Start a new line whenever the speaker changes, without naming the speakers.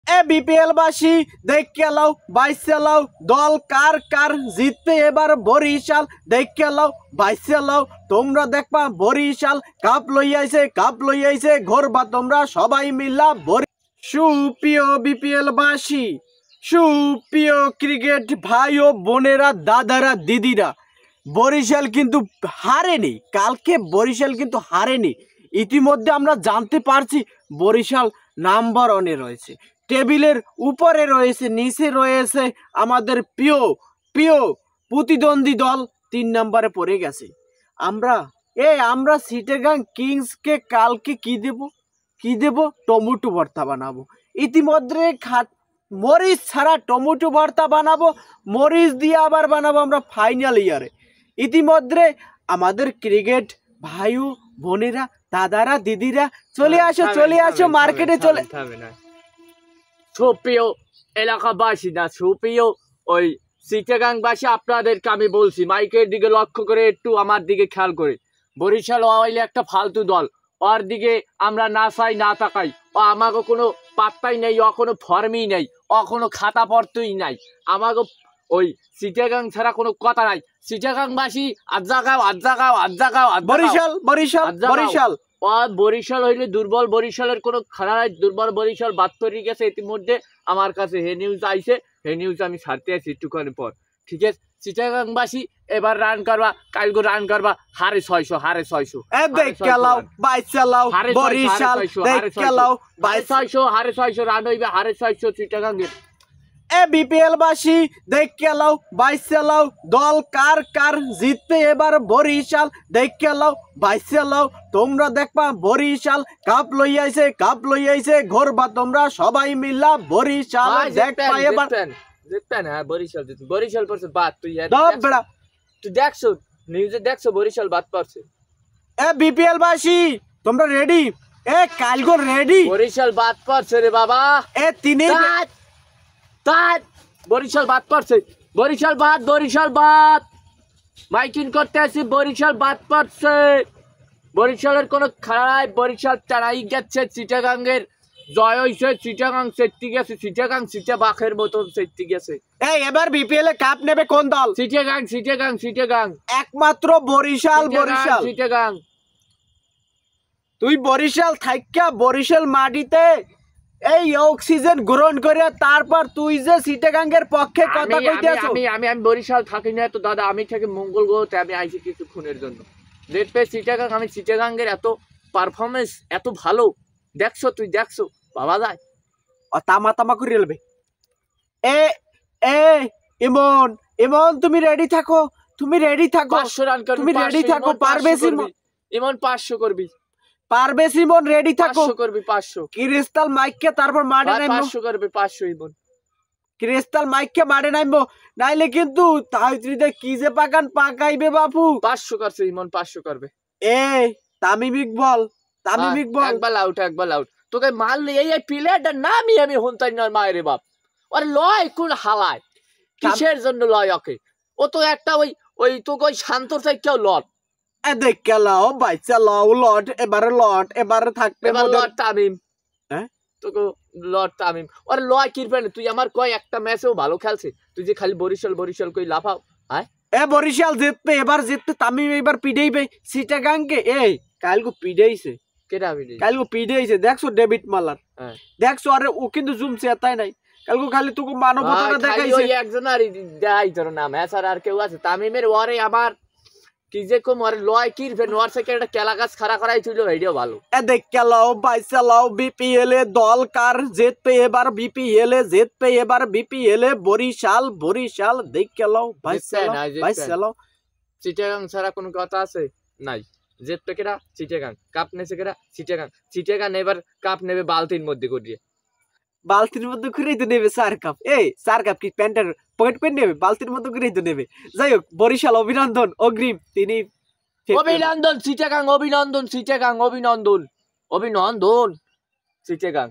এ BPL বাসী দেখে লাও বাইসে লাও দল কার কার জিতবে এবার বরিশাল দেখে লাও বাইসে লাও তোমরা দেখবা বরিশাল কাপ লইয়াইছে ঘরবা তোমরা সবাই মিলা সুপ্রিয় বিপিএল বাসী সুপ্রিয় ক্রিকেট ভাই ও বোনেরা দাদারা দিদিরা বরিশাল কিন্তু হারেনি কালকে বরিশাল কিন্তু হারেনি ইতিমধ্যে আমরা জানতে পারছি বরিশাল নাম্বার 1-এ রয়েছে টেবিলের উপরে রয়েছে নিচে রয়েছে আমাদের প্রিয় প্রতিদ্বন্দ্বী দল 3 নম্বরে পড়ে গেছে আমরা চিটাগাং কিংসকে কালকে কি দেব টমেটো ভর্তা বানাবো ইতিমধ্যে মরিচ ছাড়া টমেটো ভর্তা বানাবো মরিচ দিয়ে আবার বানাবো আমরা ফাইনাল ইয়ারে ইতিমধ্যে আমাদের ক্রিকেট ভাই বোনেরা দাদারা দিদিরা চলে আসো মার্কেটে চলে
সুপ্রিয় এলাকাবাসী না সুপ্রিয় ওই চিটাগাংবাসী আপনাদেরকে আমি বলছি মাইকের দিকে লক্ষ্য করে একটু আমার দিকে খেয়াল করে বরিশাল হইলে একটা ফালতু দল ওর দিকে আমরা না চাই না তাকাই ও আমাকে কোনো পাত্তাই নেই ও কোনো ফর্মই নেই ও কোনো খাতা পড়তেই নাই আমাকে ওই চিটাগাং ছাড়া কোনো কথা নাই চিটাগাংবাসী আজ্জাগাও বরিশাল বরিশাল হইলে দুর্বল বরিশালের কোনো খেলা নাই দুর্বল বরিশাল বাদ করে গেছে ইতিমধ্যে আমার কাছে হে নিউজ আইছে হে নিউজ আমি ছাড়তে আছি একটুখানি পর ঠিক আছে চিটাগাংবাসী এবার রান করবা কালকে রান করবা হারে 600 রান হইবে হারে 600 চিটাগাংয়ের
এ বিপিএল বাসী দেখে লাও বাইসে লাও দল কার কার জিতবে এবার বরিশাল দেখে লাও বাইসে লাও তোমরা দেখবা বরিশাল কাপ লইয়াইছে ঘরবা তোমরা সবাই মিলা বরিশাল দেখবা এবার
দেখবেন হ্যাঁ বরিশাল পড়ছে বাদ তুই দেখছো নিউজে দেখছো বরিশাল বাদ পড়ছে
এ বিপিএল বাসী তোমরা রেডি এ কালগো রেডি
বরিশাল বাদ পড়ছে রে বাবা
এ তিনে
বরিশাল বাদ পড়ছে বরিশাল বাদ মাইকিং করতে আসি বরিশাল বাদ পড়ছে বরিশালের কোনো খেলায় বরিশাল চালাই গেছে চিটাগাংয়ের জয় হইছে চিটাগাং সেটটি গেছে চিটাগাং বাঘের মতন সেটটি গেছে
এই এবার বিপিএল এ কাপ নেবে কোন দল
চিটাগাং
একমাত্র বরিশাল
চিটাগাং
তুই বরিশাল থাইকা বরিশাল মাটিতে এই অক্সিজেন গ্রহণ করে তারপর তুই যে চিটাগাংয়ের পক্ষে কথা কইতে আছো
আমি বরিশাল থাকি না তো দাদা আমি থাকি মঙ্গল গ্রহতে আমি আইছি কিছু খুনের জন্য দেখবে চিটাগাং আমি চিটাগাংয়ের এত পারফরমেন্স এত ভালো তুই দেখছো বাবা যায়
ও তামা করে রেলবে ইমন তুমি রেডি থাকো
500 রান করবি
তুমি রেডি থাকো পারবে
ইমন 500 করবি
পারবে সিমন রেডি থাকো
500 করবি 500
ক্রিস্টাল মাইককে তারপর মাঠে নামবো
500 করবি 500 ইমন
ক্রিস্টাল মাইককে মাঠে নামবো নাইলে কিন্তু তাইত্রিতে কি যে পাকাইবে বাপু
500 করছে ইমন 500 করবে
তামিম ইকবাল
একবার আউট তোকে মারলে এই প্লেয়ারটার নামই আমি হন্তাই না মায়েরে বাপ আর লয় কোন হালায় কিসের জন্য লয় ওকে ও তো একটা ওই তোকে ওই শান্তর থেকে কেউ লট
দেখে লাও বাইচা লাও লট এবারে থাকবে
লট তামিম তোকে লট তামিম আর লয় কিরপেন তুই আমার কয় একটা ম্যাচেও ভালো খেলছে তুই যে খালি বরিশাল কই লাফাও
বরিশাল জিতবে এবার তামিম এবার পিডাইবে চিটাগাংকে কালকে পিডাইছে কালকে পিডাইছে দেখছো ডেভিড মালার দেখছো আরে ও কিন্তু জুমছে তাই নাই কালকে খালি তোকে মানবতা দেখাইছে
একজনারই দেখাই তোর নাম এছাড়া আর কেউ আছে তামিমের ওরে আবার কি যে কম আর লয় কিরপেন ওর থেকে একটা কেলা গাছ খাড়া করাই ছিল এইটাও ভালো
দেখে লাও বাইসা লাও বিপিএল এ দল কার জিতবে এবার বিপিএল এ বরিশাল দেখে লাও বাইসা লাও
চিটাগাং ছাড়া কোনো কথা আছে নাই জিতবে কেরা চিটাগাং কাপ নেছে কেরা চিটাগাং এবার কাপ নেবে বালতির মধ্যে
করেই তো নেবে চার কাপ কি প্যান্টের পকেট পেন নেবে বালতির মধ্যে করেই তো নেবে যাই হোক বরিশাল অভিনন্দন অগ্রিম তিনি
চিটাগাং চিটাগাং